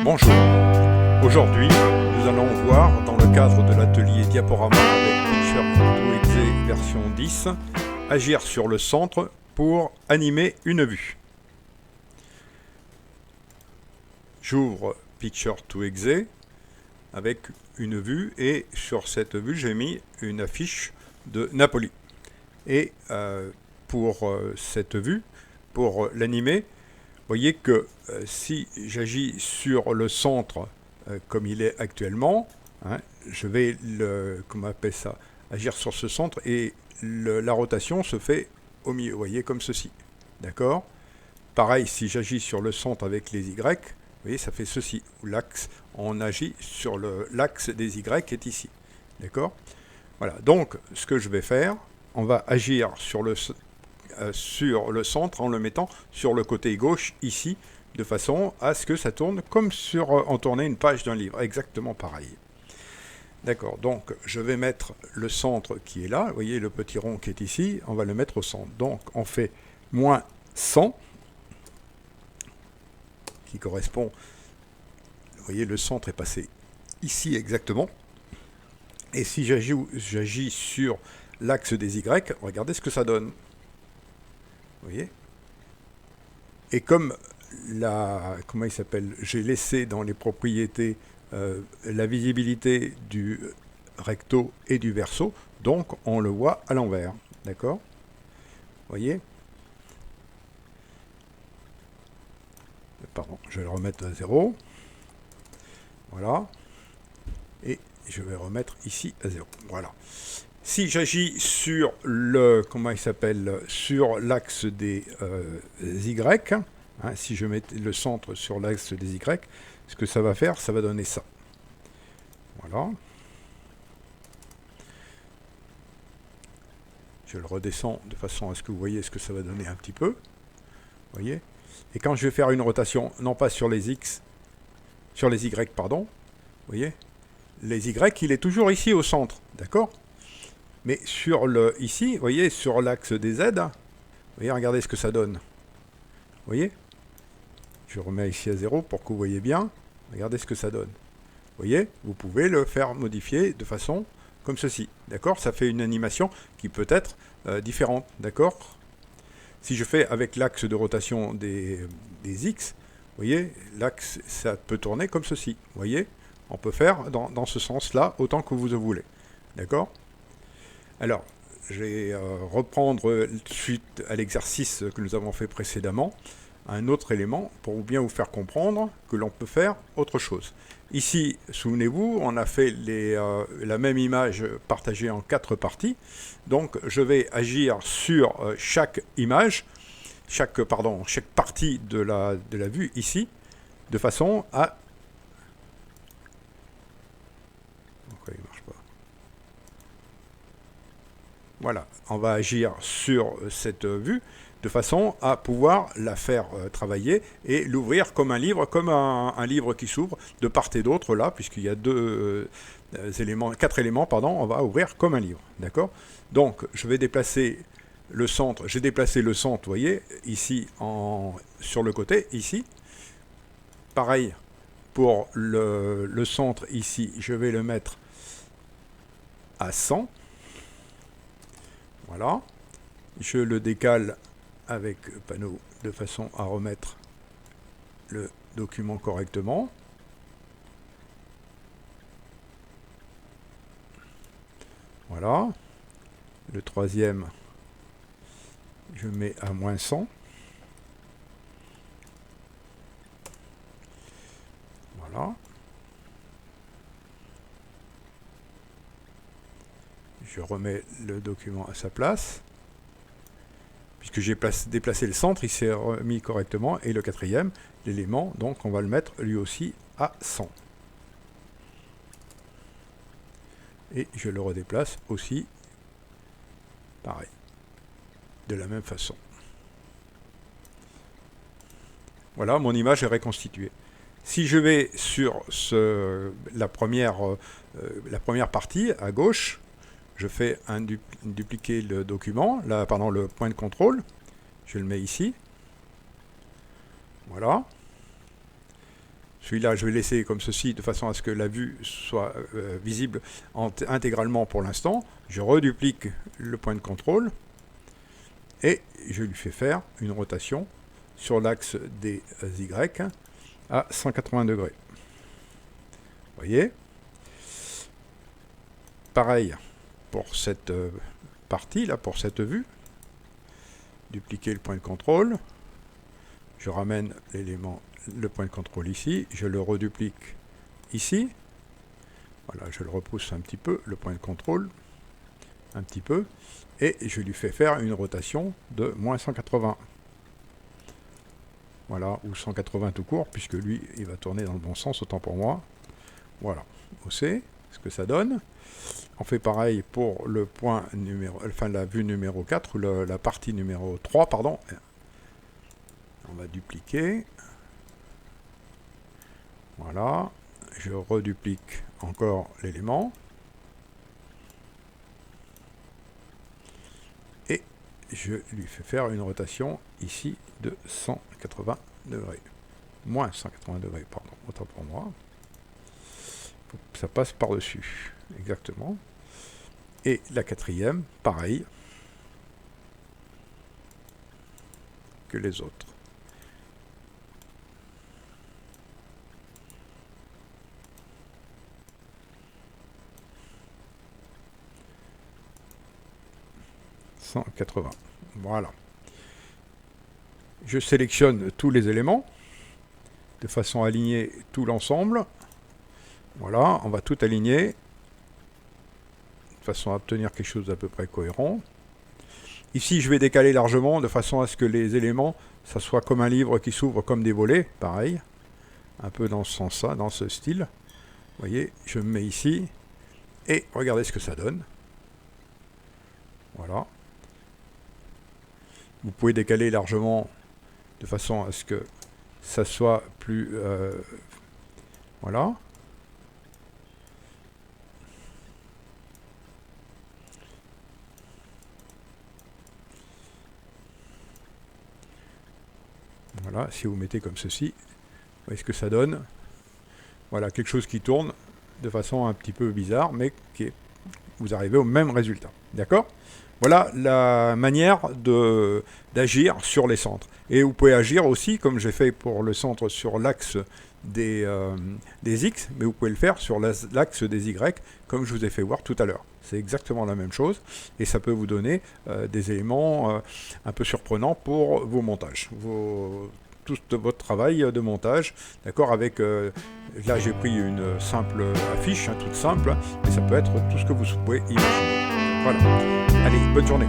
Bonjour, aujourd'hui nous allons voir dans le cadre de l'atelier diaporama avec Picture2exe version 10, agir sur le centre pour animer une vue. J'ouvre Picture2exe avec une vue et sur cette vue j'ai mis une affiche de Napoli. Et pour cette vue, pour l'animer, voyez que si j'agis sur le centre comme il est actuellement, je vais comment on appelle ça, agir sur ce centre et la rotation se fait au milieu, vous voyez, comme ceci. D'accord? Pareil, si j'agis sur le centre avec les Y, vous voyez, ça fait ceci. L'axe, on agit sur l'axe des Y est ici. D'accord? Voilà, donc ce que je vais faire, on va agir sur le centre en le mettant sur le côté gauche ici, de façon à ce que ça tourne comme on tournait une page d'un livre, exactement pareil. D'accord, donc je vais mettre le centre qui est là, vous voyez le petit rond qui est ici, on va le mettre au centre. Donc on fait moins 100, qui correspond, vous voyez le centre est passé ici exactement. Et si j'agis sur l'axe des Y, regardez ce que ça donne. Vous voyez? Et comme comment il s'appelle, j'ai laissé dans les propriétés la visibilité du recto et du verso, donc on le voit à l'envers. D'accord? Vous voyez? Pardon, je vais le remettre à 0. Voilà. Et je vais remettre ici à 0. Voilà. Si j'agis sur comment il s'appelle, sur l'axe des Y, si je mets le centre sur l'axe des Y, ce que ça va faire, ça va donner ça. Voilà. Je le redescends de façon à ce que vous voyez ce que ça va donner un petit peu. Vous voyez? Et quand je vais faire une rotation, non pas sur les X, sur les Y, pardon, vous voyez? Les Y, il est toujours ici au centre, d'accord? Mais sur ici, vous voyez, sur l'axe des Z, vous voyez, regardez ce que ça donne. Vous voyez? Je remets ici à 0 pour que vous voyez bien. Regardez ce que ça donne. Vous voyez? Vous pouvez le faire modifier de façon comme ceci. D'accord? Ça fait une animation qui peut être différente. D'accord? Si je fais avec l'axe de rotation des X, vous voyez, l'axe, ça peut tourner comme ceci. Vous voyez? On peut faire dans ce sens-là autant que vous le voulez. D'accord? Alors, je vais reprendre suite à l'exercice que nous avons fait précédemment, un autre élément pour bien vous faire comprendre que l'on peut faire autre chose. Ici, souvenez-vous, on a fait la même image partagée en 4 parties. Donc, je vais agir sur chaque image, chaque partie de la vue ici, de façon à... Pourquoi il ne marche pas ? Voilà, on va agir sur cette vue de façon à pouvoir la faire travailler et l'ouvrir comme un livre, comme un livre qui s'ouvre de part et d'autre là, puisqu'il y a quatre éléments, on va ouvrir comme un livre, d'accord? Donc, je vais déplacer le centre, j'ai déplacé le centre, vous voyez, ici sur le côté, ici. Pareil, pour le centre ici, je vais le mettre à 100. Voilà, je le décale avec panneau de façon à remettre le document correctement. Voilà, le troisième, je mets à moins 100. Voilà. Je remets le document à sa place. Puisque j'ai déplacé le centre, il s'est remis correctement. Et le quatrième, l'élément, donc on va le mettre lui aussi à 100. Et je le redéplace aussi, pareil, de la même façon. Voilà, mon image est reconstituée. Si je vais sur la première partie, à gauche, je fais dupliquer le document, là, le point de contrôle, je le mets ici. Voilà. Celui-là, je vais laisser comme ceci, de façon à ce que la vue soit visible intégralement pour l'instant. Je reduplique le point de contrôle et je lui fais faire une rotation sur l'axe des Y à 180 degrés. Vous voyez? Pareil pour cette partie, là, pour cette vue. Dupliquer le point de contrôle. Je ramène l'élément, le point de contrôle ici. Je le reduplique ici. Voilà, je le repousse un petit peu, le point de contrôle. Un petit peu. Et je lui fais faire une rotation de moins 180. Voilà, ou 180 tout court, puisque lui, il va tourner dans le bon sens, autant pour moi. Voilà, vous savez ce que ça donne. On fait pareil pour le point numéro, enfin la vue numéro 4, ou la partie numéro 3, pardon. On va dupliquer. Voilà, je reduplique encore l'élément. Et je lui fais faire une rotation ici de 180 degrés. Moins 180 degrés, pardon, autant pour moi. Faut que ça passe par-dessus, exactement. Et la quatrième, pareil que les autres. « 180. Voilà. Je sélectionne tous les éléments de façon à aligner tout l'ensemble. Voilà, on va tout aligner de façon à obtenir quelque chose d'à peu près cohérent. Ici, je vais décaler largement de façon à ce que les éléments, ça soit comme un livre qui s'ouvre comme des volets, pareil, un peu dans ce sens-là, dans ce style. Vous voyez, je me mets ici et regardez ce que ça donne. Voilà. Vous pouvez décaler largement de façon à ce que ça soit plus... voilà. Voilà, si vous mettez comme ceci, vous voyez ce que ça donne. Voilà, quelque chose qui tourne de façon un petit peu bizarre, mais vous arrivez au même résultat. D'accord ? Voilà la manière d'agir sur les centres. Et vous pouvez agir aussi, comme j'ai fait pour le centre, sur l'axe des X, mais vous pouvez le faire sur l'axe des Y, comme je vous ai fait voir tout à l'heure. C'est exactement la même chose, et ça peut vous donner des éléments un peu surprenants pour vos montages, tout votre travail de montage, d'accord, avec, là j'ai pris une simple affiche, toute simple, mais ça peut être tout ce que vous pouvez imaginer. Voilà, allez, bonne journée.